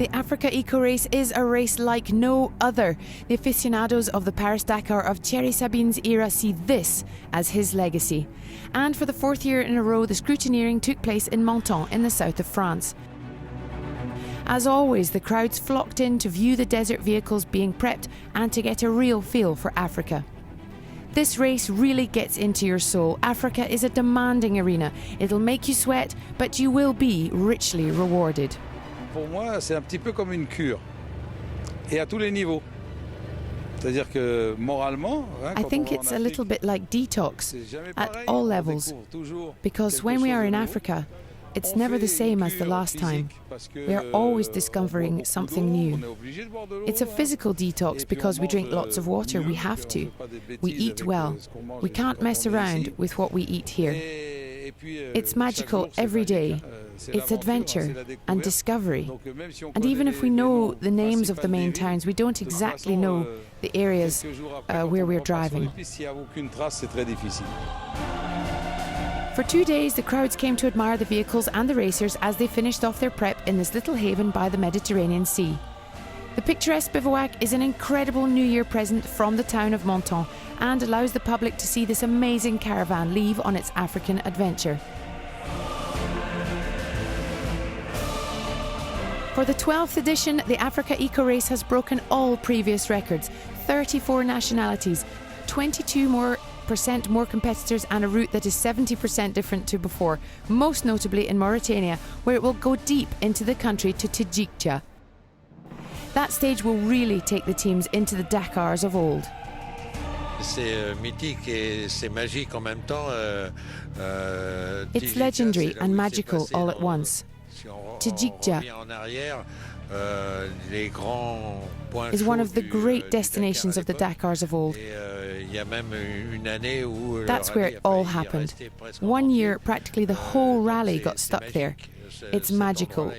The AfricaEcoRace is a race like no other. The aficionados of the Paris-Dakar of Thierry Sabine's era see this as his legacy. And for the fourth year in a row, the scrutineering took place in Menton in the south of France. As always, the crowds flocked in to view the desert vehicles being prepped and to get a real feel for Africa. This race really gets into your soul. Africa is a demanding arena. It'll make you sweat, but you will be richly rewarded. Pour moi, c'est un petit peu comme une cure, et à tous les niveaux. C'est-à-dire que moralement, I think it's a little bit like detox at all levels, because when we are in Africa, it's never the same as the last time. We are always discovering something new. It's a physical detox because we drink lots of water, we have to. We eat well. We can't mess around with what we eat here. It's magical every day. It's adventure and discovery. And even if we know the names of the main towns, we don't exactly know the areas where we're driving. For 2 days, the crowds came to admire the vehicles and the racers as they finished off their prep in this little haven by the Mediterranean Sea. The picturesque bivouac is an incredible New Year present from the town of Menton and allows the public to see this amazing caravan leave on its African adventure. For the 12th edition, the AfricaEcoRace has broken all previous records, 34 nationalities, 22% more competitors and a route that is 70% different to before, most notably in Mauritania, where it will go deep into the country to Tanger. That stage will really take the teams into the Dakars of old. C'est mythique et c'est magique en même temps. It's legendary and magical all at once. Tanger is one of the great destinations of the Dakars of old. That's where it all happened. 1 year, practically the whole rally got stuck there. It's magical.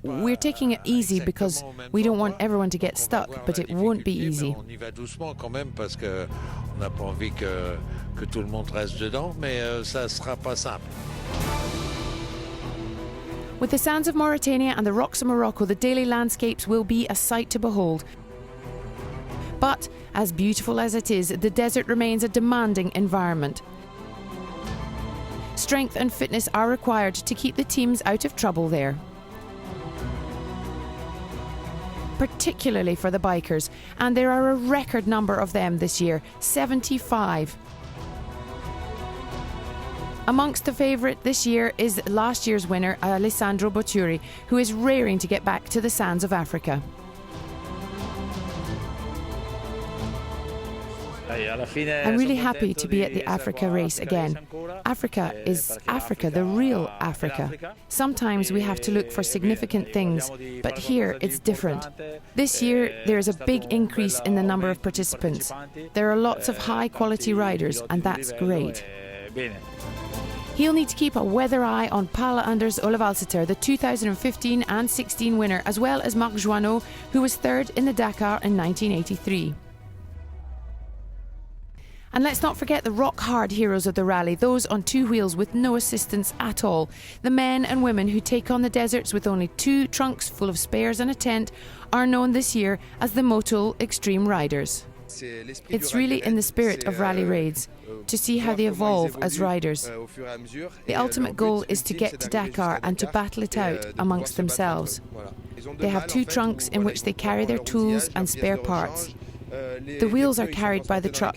We're taking it easy because we don't want everyone to get stuck, but it won't be easy. With the sands of Mauritania and the rocks of Morocco, the daily landscapes will be a sight to behold. But, as beautiful as it is, the desert remains a demanding environment. Strength and fitness are required to keep the teams out of trouble there. Particularly for the bikers, and there are a record number of them this year, 75. Amongst the favourite this year is last year's winner, Alessandro Botturi, who is raring to get back to the sands of Africa. I'm really happy to be at the Africa race again. Africa is Africa, the real Africa. Sometimes we have to look for significant things, but here it's different. This year there is a big increase in the number of participants. There are lots of high-quality riders, and that's great. He'll need to keep a weather eye on Paul Anders Olavalseter, the 2015 and 16 winner, as well as Marc Joanneau, who was third in the Dakar in 1983. And let's not forget the rock-hard heroes of the rally, those on two wheels with no assistance at all. The men and women who take on the deserts with only 2 trunks full of spares and a tent are known this year as the Motul Extreme Riders. It's really in the spirit of rally raids, to see how they evolve as riders. The ultimate goal is to get to Dakar and to battle it out amongst themselves. They have 2 trunks in which they carry their tools and spare parts. The wheels are carried by the truck.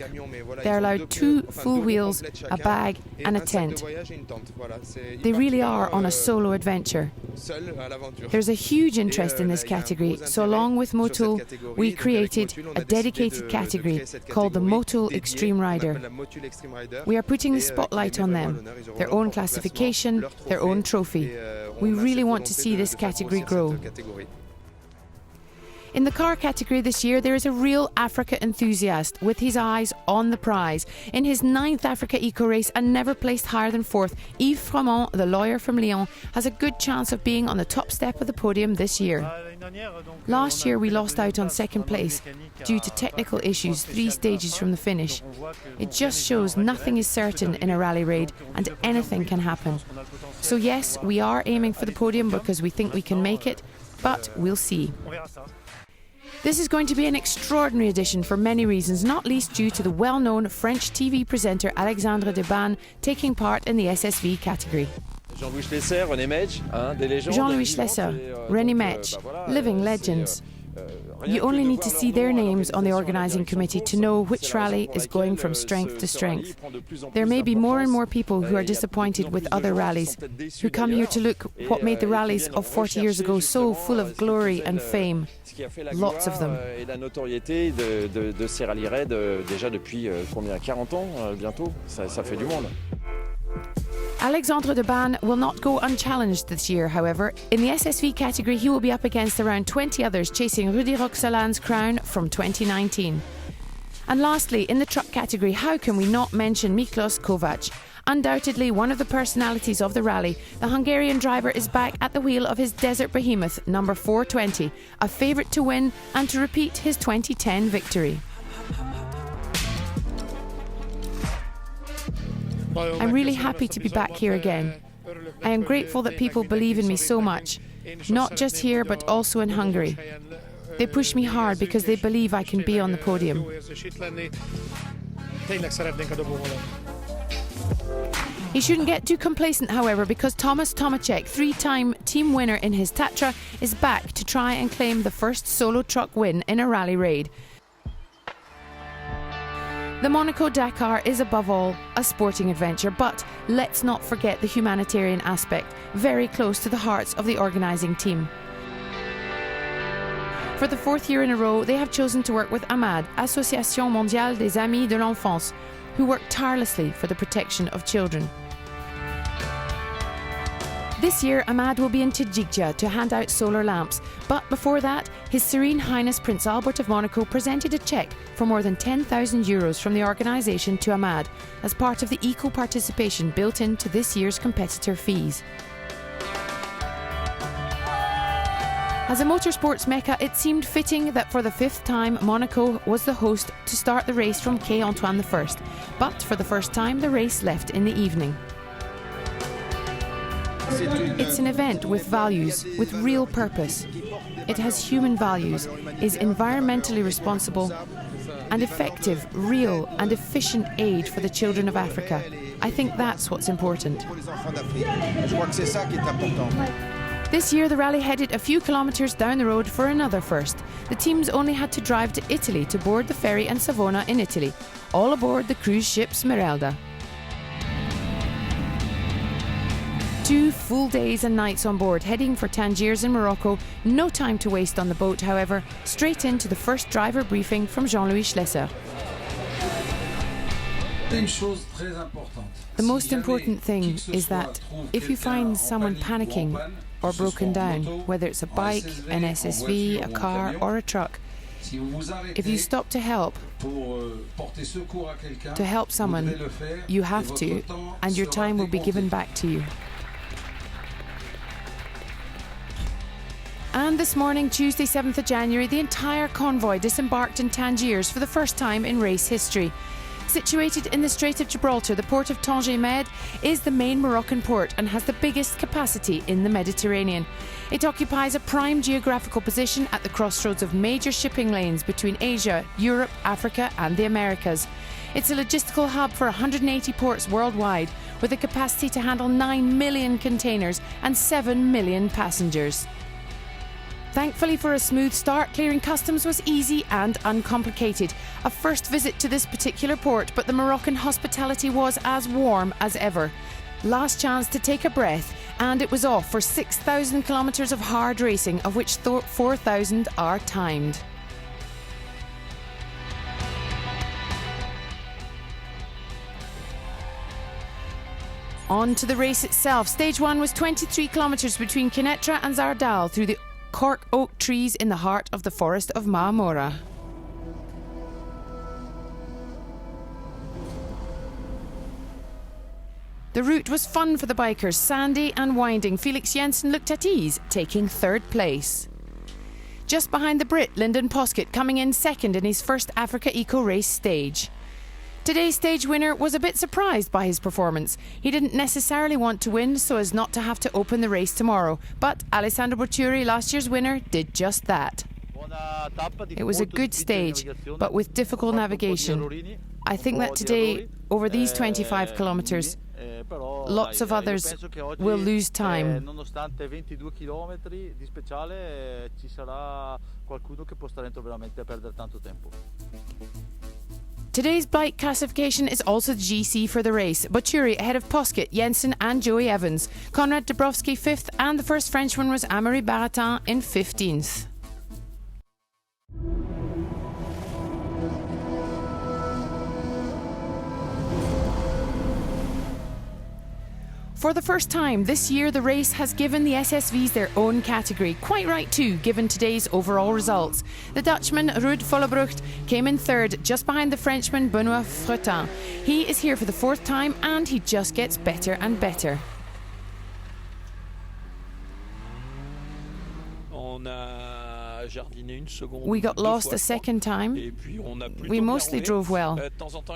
They are allowed 2 full wheels, a bag and a tent. They really are on a solo adventure. There's a huge interest in this category, so along with Motul, we created a dedicated category called the Motul Extreme Rider. We are putting the spotlight on them, their own classification, their own trophy. We really want to see this category grow. In the car category this year, there is a real Africa enthusiast with his eyes on the prize. In his 9th AfricaEcoRace and never placed higher than 4th, Yves Framont, the lawyer from Lyon, has a good chance of being on the top step of the podium this year. Last year we lost out on 2nd place due to technical issues 3 stages from the finish. It just shows nothing is certain in a rally raid and anything can happen. So yes, we are aiming for the podium because we think we can make it, but we'll see. This is going to be an extraordinary edition for many reasons, not least due to the well-known French TV presenter Alessandro taking part in the SSV category. Jean-Louis Schlesser, René Metz, living legends. You only need to see their names on the organising committee to know which rally is going from strength to strength. There may be more and more people who are disappointed with other rallies, who come here to look what made the rallies of 40 years ago so full of glory and fame. Lots of them. La notoriété de ces rallyes raids déjà depuis combien 40 ans bientôt, ça fait du monde. Alessandro will not go unchallenged this year, however. In the SSV category, he will be up against around 20 others chasing Rudy Roxolan's crown from 2019. And lastly, in the truck category, how can we not mention Miklos Kovac? Undoubtedly one of the personalities of the rally, the Hungarian driver is back at the wheel of his desert behemoth, number 420, a favourite to win and to repeat his 2010 victory. I'm really happy to be back here again. I am grateful that people believe in me so much, not just here but also in Hungary. They push me hard because they believe I can be on the podium. He shouldn't get too complacent, however, because Tomasz Tomaszek, three-time team winner in his Tatra, is back to try and claim the first solo truck win in a rally raid. The Monaco-Dakar is above all a sporting adventure, but let's not forget the humanitarian aspect, very close to the hearts of the organising team. For the fourth year in a row, they have chosen to work with AMAD, Association Mondiale des Amis de l'Enfance, who work tirelessly for the protection of children. This year, Ahmad will be in Tajikja to hand out solar lamps, but before that, His Serene Highness Prince Albert of Monaco presented a cheque for more than €10,000 from the organisation to Ahmad as part of the eco-participation built into this year's competitor fees. As a motorsports mecca, it seemed fitting that for the fifth time Monaco was the host to start the race from Quai Antoine I, but for the first time the race left in the evening. It's an event with values, with real purpose. It has human values, is environmentally responsible, and effective, real and efficient aid for the children of Africa. I think that's what's important. This year the rally headed a few kilometres down the road for another first. The teams only had to drive to Italy to board the ferry in Savona in Italy, all aboard the cruise ship Smeralda. 2 full days and nights on board, heading for Tangiers in Morocco. No time to waste on the boat, however. Straight into the first driver briefing from Jean-Louis Schlesser. The most important thing is that if you find someone panicking or broken down, whether it's a bike, an SSV, a car or a truck, if you stop to help someone, you have to, and your time will be given back to you. And this morning, Tuesday 7th of January, the entire convoy disembarked in Tangiers for the first time in race history. Situated in the Strait of Gibraltar, the port of Tanger Med is the main Moroccan port and has the biggest capacity in the Mediterranean. It occupies a prime geographical position at the crossroads of major shipping lanes between Asia, Europe, Africa and the Americas. It's a logistical hub for 180 ports worldwide, with a capacity to handle 9 million containers and 7 million passengers. Thankfully for a smooth start, clearing customs was easy and uncomplicated. A first visit to this particular port, but the Moroccan hospitality was as warm as ever. Last chance to take a breath, and it was off for 6,000 kilometres of hard racing, of which 4,000 are timed. On to the race itself. Stage 1 was 23 kilometres between Kenitra and Zardal through the cork oak trees in the heart of the forest of Maamora. The route was fun for the bikers, sandy and winding. Felix Jensen looked at ease, taking third place. Just behind the Brit, Lyndon Poskett coming in second in his first AfricaEcoRace stage. Today's stage winner was a bit surprised by his performance. He didn't necessarily want to win so as not to have to open the race tomorrow. But Alessandro Botturi, last year's winner, did just that. It was a good stage, but with difficult navigation. I think that today, over these 25 kilometres, lots of others will lose time. Nonostante 22 chilometri di speciale ci sarà qualcuno che può stare dentro veramente a perdere tanto tempo. Today's bike classification is also the GC for the race. Botturi ahead of Posket, Jensen and Joey Evans. Konrad Dabrowski 5th, and the first Frenchman was Amaury Baratin in 15th. For the first time this year, the race has given the SSVs their own category. Quite right too, given today's overall results. The Dutchman Ruud Vollebrugt came in third, just behind the Frenchman Benoit Fretin. He is here for the fourth time and he just gets better and better. We got lost a second time. We mostly drove well.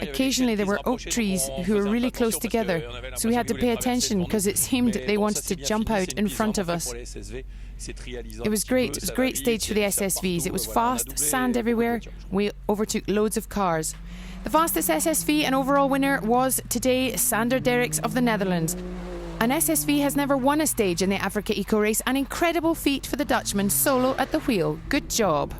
Occasionally there were oak trees who were really close together, so we had to pay attention because it seemed they wanted to jump out in front of us. It was great. It was a great stage for the SSVs. It was fast, sand everywhere. We overtook loads of cars. The fastest SSV and overall winner was today Sander Derricks of the Netherlands. An SSV has never won a stage in the AfricaEcoRace, an incredible feat for the Dutchman solo at the wheel. Good job.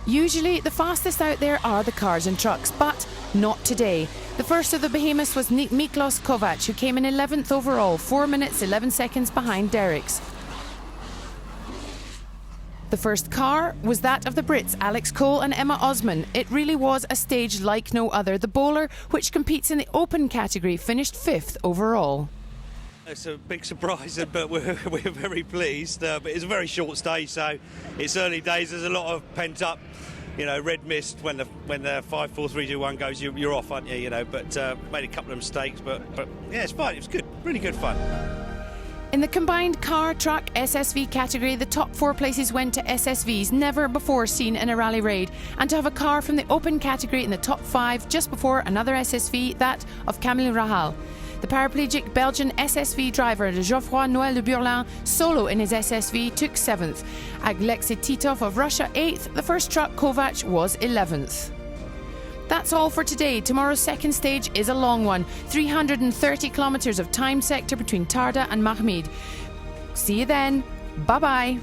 Usually the fastest out there are the cars and trucks, but not today. The first of the behemoths was Miklos Kovac, who came in 11th overall, 4 minutes 11 seconds behind Derricks. The first car was that of the Brits, Alex Cole and Emma Osman. It really was a stage like no other. The bowler, which competes in the open category, finished 5th overall. It's a big surprise, but we're very pleased. But it's a very short stage, so it's early days. There's a lot of pent up, red mist when the 5, 4, 3, 2, 1 goes. You're off, aren't you? But made a couple of mistakes, but yeah, it's fine. It was good, really good fun. In the combined car, truck, SSV category, the top 4 places went to SSVs, never before seen in a rally raid. And to have a car from the open category in the top 5 just before another SSV, that of Camille Rahal. The paraplegic Belgian SSV driver Geoffroy Noël de Burlin, solo in his SSV, took 7th. Alexei Titov of Russia 8th. The first truck, Kovac, was 11th. That's all for today. Tomorrow's second stage is a long one. 330 kilometres of time sector between Tarda and Mahmid. See you then. Bye-bye.